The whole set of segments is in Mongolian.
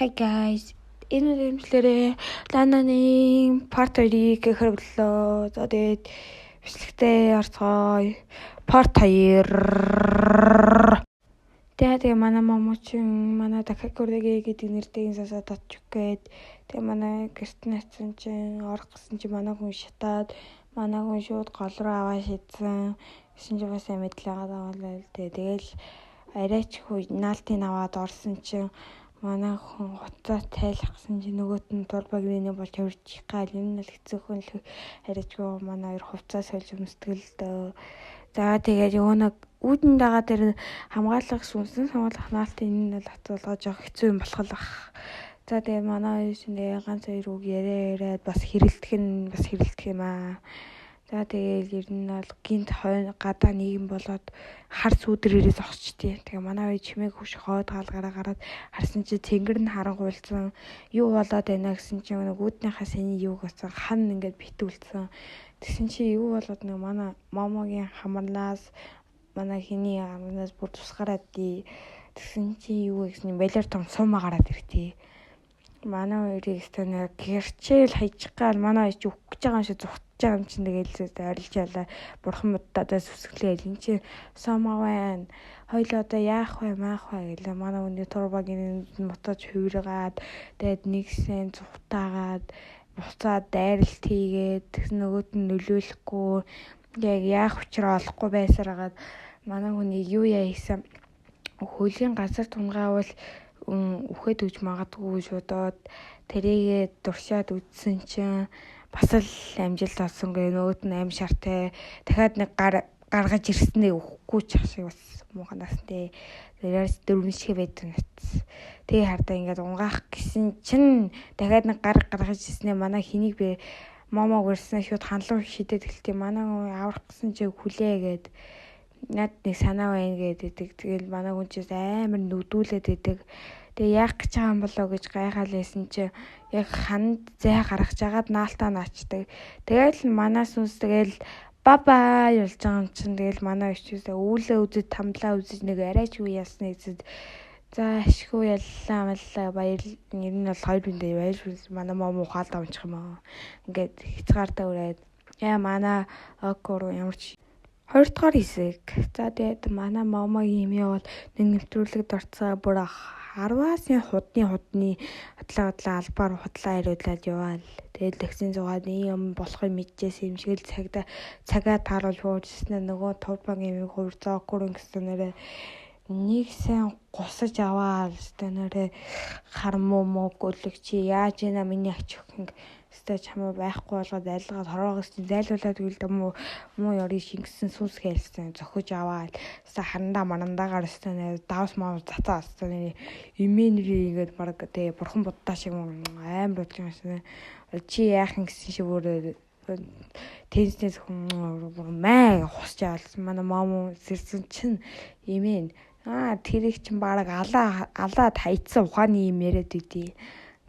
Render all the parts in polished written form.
Hi guys. Энэ удаагийн Лананы part 2-ыг хэрэглэлөө. За тэгээд бичлэгтээ орцгоё. Part 2. Тэгээ манай момочин манай Такакурэгэ гэдэг нэртэйг сасаад очих гээд тэгээ манай гэрт натсан чинь орох гэсэн чинь манай хүн шатаад манай хүн шууд гол руу аваа шидсэн. Гэсэн чинь бас мэдлээгаа даавал тэгэл арайч хүү наалтын аваад орсон чинь манай хүн хуцаа тайлахсан чинь нөгөөт нь турбагны болж хөрчих гал юм л хэцүүхэн л арайчгүй манай хоёр хувцас сольж өмсдгөл дөө. За тэгээд нэг үүдэн дагаа дээр хамгаалах сүнсэн хамгаалах наалтын энэ нь л хацуулгаж явах хэцүү юм болох л бах. За тэгээд манай хоёр шинэ ганц хоёр үг яриад бас хэрэлдэх юм аа. За тэгээд ер нь бол гинт хойно гадаа нийгэм болоод хар сүдрээрээ зогсчтээ. Тэгээ манай хоёр чимээг хөш хоод гаалгараа гараад харсан чи тэнгэр нь харангуйлсан. Юу болоод байна гэсэн чи нэг үүднийхээ сэний юу гэсэн хан ингээд битүүлсэн. Тэгсэн чи юу болоод нэг манай момогийн хамарнаас манай хиний хамарнаас бүр тусгараад тий. Тэгсэн чи юу гэсэн балер том сумаа гараад иртээ. Манай хоёрыг станаа гэрчээл хайчих гал манай хоёр ч өгөх гэж байгаа юм шиг зүгтж байгаа юм чинь тэгээл арилж ялаа бурхан моддоо сүсгэлээл эн чи сомаа байна хоёул одоо яах вэ маах вэ гэлээ манай хүний турбагийн мотож хувиргаад тэгээд нэгсэн зүгтаагаад буцаад дайралт хийгээд тэгс нөгөөд нь нөлөөлөхгүй яг яах учраа олохгүй байсараад манай хүний юу яасан хөлийн газар тунгаавал үхээд үж магадгүй шудаад тэрийгээ дуршаад үдсэн чинь бас л амжилт олсонгүй нөгөөт нь аим шартай дахиад нэг гаргаж ирснээ өгөхгүй ч шиг бас мууханаас тээ тэрээс дөрвөншгэ байдаг нэц тэгээ хардаа ингээд унгаах гэсэн чинь дахиад нэг гаргаж ирснээ манай хэнийг би момог өрснөө шууд ханлуу шидэд гэлтээ манай аврах гэсэн чи хүлээгээд над нэг санаа байна гэдэг. Тэгэл манай хүн ч амар нүдүүлээд идэг. Тэгээ яах гэж байгаа юм болоо гэж гайхаад лээсэн чи яг ханд зай гаргаж агаад наалтаа наачдаг. Тэгэл манаас үнс тэгэл бабаа явж байгаа юм чин тэгэл манай өчөөсөө үүлээ үзэж тамлаа үзэж нэг арайч үе ясны эцэд за ашгүй яллаа маллаа баяр нэр нь бол хоёр биндээ байж манай мом ухаалд авчих юм аа. Ингээд хязгаартаа үрээд яа манай окор ямар ч 2 дугаар хэсэг. За тэгээд манай момогийн юм бол нэг нэвтрүүлэгт орцоо бүр 10-аас худны хотлоо албаар худлаа хариулаад яваал. Тэгээд лексийн зугаад юм болохыг мэдчихсэн юм шиг л цагаа тааруулж хууржсэн нөгөө турбагийн юм хувир зоокурын гэсэн нэрээ нэг сайн гусаж аваал өстой нэрээ хармуу гөлөг чи яаж ийна миний ач хөх өстой чамаа байхгүй болгоод айлгаад хороогоос зайлуулаад үйл муу ёрийн шингэсэн сүнс хэлсэн зөхөж аваал өстой харандаа марандаагаар өстой нэр давс маа цацаа өстой нэр имэнри ингээд баг тэгээ бурхан буддаа шиг амар болж юм шиг чи яах юм гэсэн шиг өөр тэнснээс хүн маа хусч авалсан манай мом сэрсэн чинь имэн тэрийг чинь баг алаад хайцсан ухааны юм яриад үдий.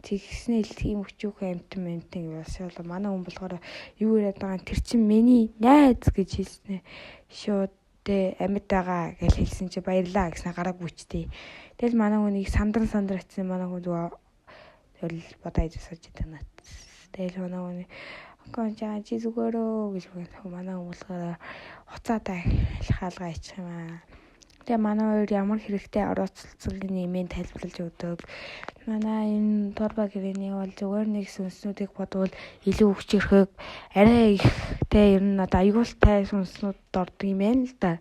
Тэгснээ л тийм өчүүхэн амтэн ясаал манай хүн болохоор юу яриад байгаа тэр чинь миний найз гэж хэлснэ. Шууд амьд байгаа гэж хэлсэн чи баярлаа гэснэ гараа бүчтэй. Тэгэл манай хүнийг сандран атсан манай хүн зүгээр бодоо идсэж байгаа нат. Тэгэл манай хүн чи зүгээрөө гэж манай хүн болохоор хуцаатай хаалгаа ичих юм аа. Тэгээ манай хоёр ямар хэрэгтэй орооцолцол нэмийн тайлбарлаж өгдөг. Манай энэ турба гэрэний бол зүгээр нэг сүнснүүдийг бодвол илүү хүчрэхэг арай ихтэй ер нь аюултай сүнснүүд дордог юм байна л да.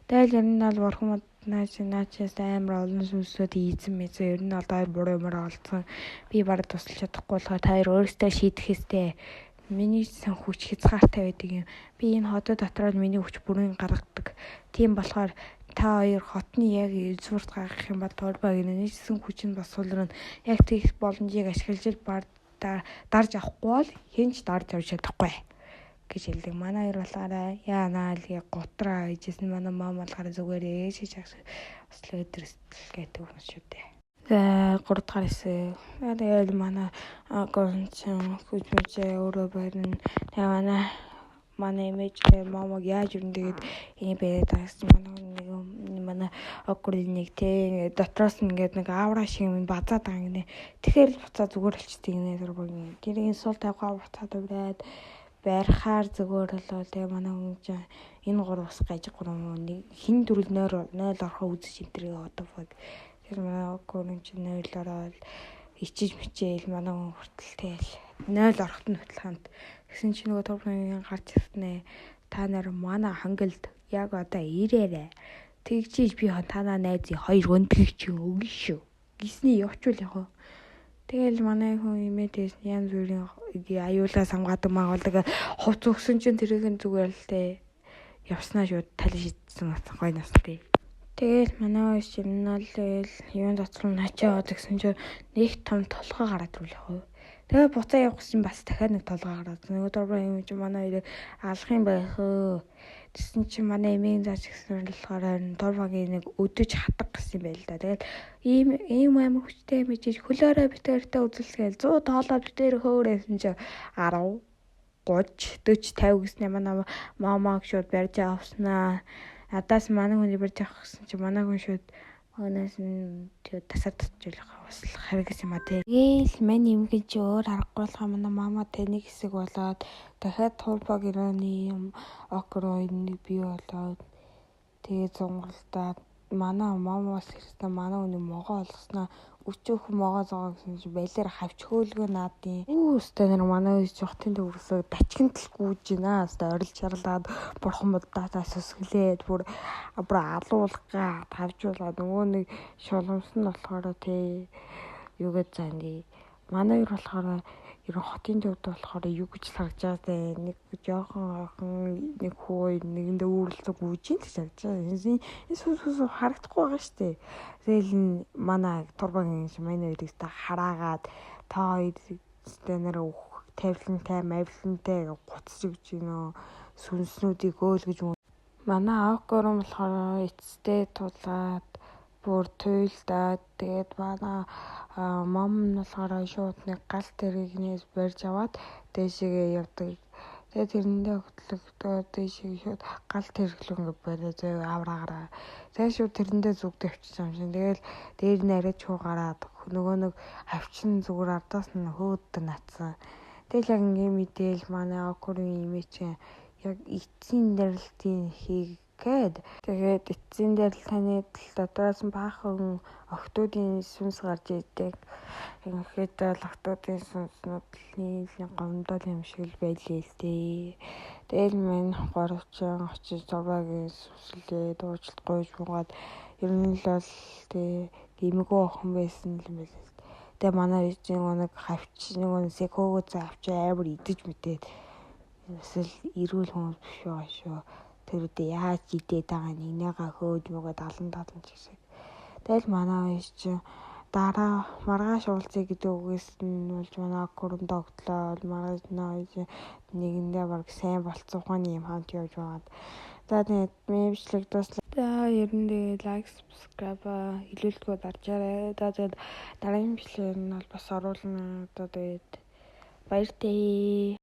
Тэгэл ер нь бол бурхан наачаас амар олон сүнснүүд ийзэн мэзээ ер нь одоо буруу юмар олцсон. Би бараг тусалж чадахгүй болохоор та хоёр өөрсдөө шийдэх хэвээр миний сан хүч хязгаартай байдаг юм. Би энэ хотод дотроо миний хүч бүрэн гаргадаг. Тийм болохоор та хоёр хотны яг эзүүрт гаргах юм бол турбаг нээсэн хүч нь бас сулрын яг тийх боломжийг ашиглаж дарж авахгүй бол хинч дарж авч чадахгүй гэж хэлдэг. Манай хоёр болохоор яанаа л готраа хийжсэн манай мам болохоор зүгээр ээшиж бас л өдрөстэл гэдэг юм шүү дээ. За 3 дугаар хэсэг. Тэгээд манай гончин хүчмжээ өөрөө байна. Тэгээ манай имиж момог яаж юм тэгээд энэ бэрэд гэсэн манай манай окрын нэг тий дотроос ингээд нэг аавра шиг юм базаад байгаа гинэ. Тэгэхээр л буцаа зүгээр болчихдээ гинэ Турбагийн. Тэрийг сул тавгаа буцаад ураад байрахаар зүгээр болоо тий манай хүн чинь энэ 3 бас гажиг 3 нэг хин дөрөл 0 орохоо үзэж энтрийг одоо баг. Тэр манай окрын чинь 0 ороод ичиж мичээл манай хүн хүртэл тэгэл 0 орохт нь хөтлөхөнд гэсэн чинь нөгөө Турбагийн гарч ирснэ. Та нар манай хангилд яг одоо ирээрээ. Тэгжиж би танаа найзын 2 өндлөгч өгнө шүү. Гисний явчвал яг. Тэгэл манай хүн имэдээс янз бүрийн аюулаа самгаадаг маагуулдаг хувц өгсөн чинь тэрийг нь зүгээр л тээ явснаа шууд талин шидсэн гоё настай. Тэгэл манай өөс юм нь л тэгэл юун дотроо начаад гэсэн чинь нэг том толгой гараад ирлээ. Тэгээ буцаа явах гэсэн бас дахиад нэг толгой гараад. Нөгөө Турбаа юм чи манай хоёрыг алах юм байх өө. Тэсэн чи манай эмийн заач гэсэн болохоор Турбагийн нэг өдөж хатаг гэсэн юм байл да. Тэгээд ийм амар хүчтэй мэдээж хөлөөрөө битээртэй үзүүлсгээл 100 тоолоо битээр хөөрөөсөн чи 10 30 40 50 гэснээр манай маамаг шууд барьж авснаа. Надаас манай хүний барьж авах гэсэн чи манай хүн шууд өнөөс нь тасаад татчихлаа бас харгас юм а тий. Тэгээл мань эмгэн чи өөр аргагүй болохоо манай маама таны хэсэг болоод дахиад Турбагийн юм окро нэг бий болоод тэгээ зунгалтаад манай маамаас ихтэй манай хүний могоо олгосноо өчөөх могоо зогоо гэсэн чи байлаар хавч хөөлгөө наадын. Өстэй нар манай үеч хотын төврөсөө дачгинтал гүйж гинэ. Өстэй орил чарлаад бурхан муддаасаа сүсгэлээд бүр алуулгаа тавжуулаад нөгөө нэг шулмс нь болохоор тий юу гэж заandi. Манай юу болохоор ер нь хотын төвд болохоор юу гэж харагдаж байгаа нэг жоохон нэг хүү нэгэндээ үүрлцэг гүйж ин гэж харагдаж байгаа. Энэ сүс харагдахгүй байгаа шүү дээ. Тэгэл манай Турбагийн манай хоёрыг та хараагаад та хоёр нэр тавилантай мавилантай гуцж өгч гинөө сүнснүүдийг өөлгөж манай окрон болохоор эцтэй тулаад бүр туйлдаад тэгээд манай мам нь болохоор шууд нэг галт тэрэгнээс барьж аваад дээшээ явдаг. Тэгээд тэрэндээ хөтлөгдөө дээшээ шууд галт тэрглүү ингээд бариа зөө авраагаараа. Тэгээд шууд тэрэндээ зүгд авчиж юм шин. Тэгэл дээр нь арай чуугараад нөгөө нэг авчин зүгээр ардаас нь хөөд натсан. Тэгэл яг ингээд мэдээл манай окрын имэж яг эцсийн дарилтын хийгээд тэгээд эцсийн дарилт таны дотроос нь баахан октоодын сүнс гарч идэг. Ингээд л октоодын сүнснүүд нийлэн гомдол юм шиг л байлээ л дээ. Тэгэл минь 3 очиж Турбагийн сүслээ дуучлт гойж буугаад ер нь л бол тий гимгүү охин байсан юм байлээ. Тэгээ манай үеийн нэг хавч нэг секогоо авч амар идэж мэдээд эсвэл эрүүл хүмүүс биш байгаа шүү. Тэр үедээ яаж идээд байгаа нэгнийгаа хөөж мөгөө далан гэсэн. Тэгэл манай үеч дараа маргааш уулзъя гэдэг үгээс нь болж манай окрон догтлоо маргааш нэгэндээ баг сайн болцсон ухааны юм хамт явж байгаад. За тэгээд мэмжлэг дуслаа. За ер нь тэгээд лайк subscribe хэлүүлдэггүй даржаарай. Тэгээд дараагийн бичлэг нь бол бас оруулна. Одоо тэгээд баяртай.